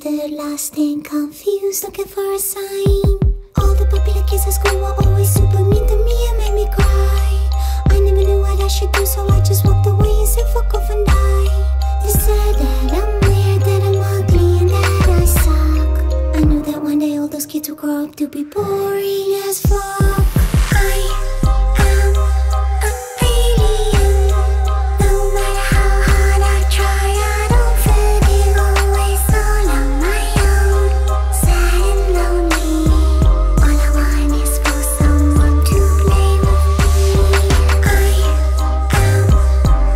they're lost and confused, looking for a sign. All the popular kids at school were always super mean to me and made me cry. I never knew what I should do, so I just walked away and said fuck off and die. They said that I'm weird, that I'm ugly, and that I suck. I knew that one day all those kids would grow up to be boring as fuck. I am an alien. No matter how hard I try, I don't fit in, always all on my own. Sad and lonely, all I want is for someone to play with me. I am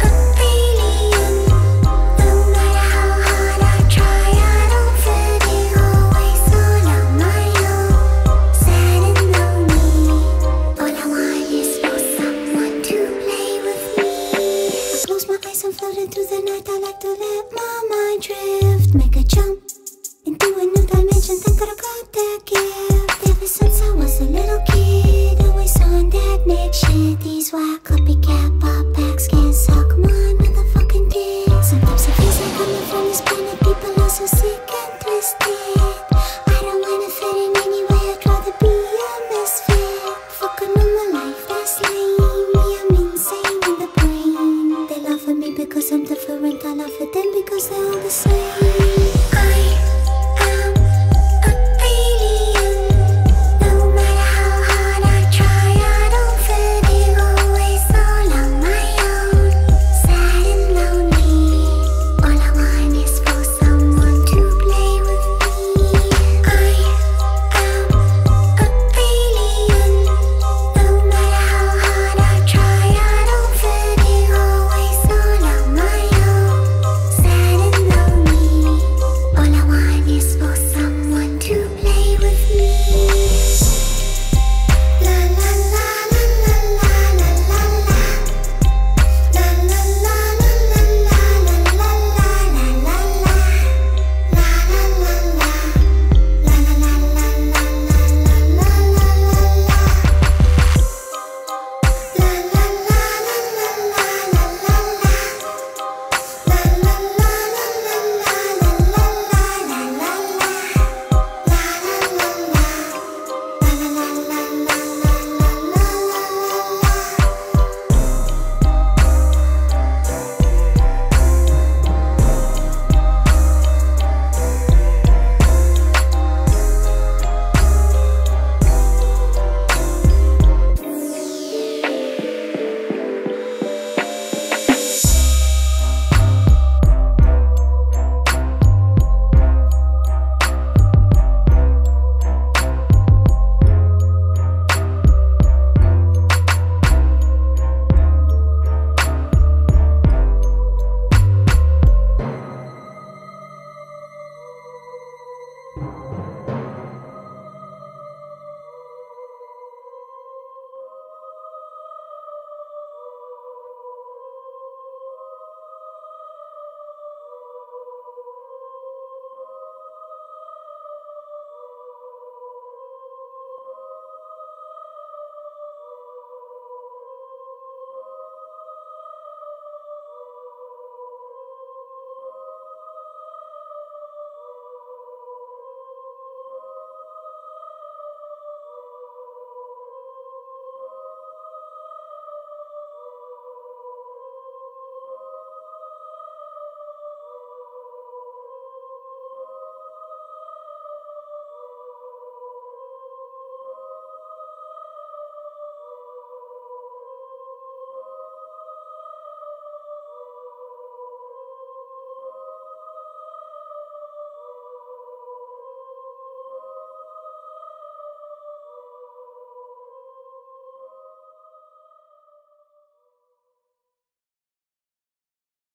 an alien. No matter how hard I try, I don't fit in, always all on my own. Sad and lonely, all I want is for someone to play with me. I close my eyes and floating through the night. I like to let my mind drift, make a jump into a new dimension. Thank God I got that gift. Ever since I was a little kid, always on that next shit. These whack copycat pop acts can't suck my motherfucking dick. Sometimes it feels like coming from this planet. People are so sick and twisted. I don't wanna fit in anyway, I'd rather be a misfit. Fuck a normal life, that's lame. Me, I'm insane in the brain. They laugh at me because I'm different, I laugh at them because they're all the same.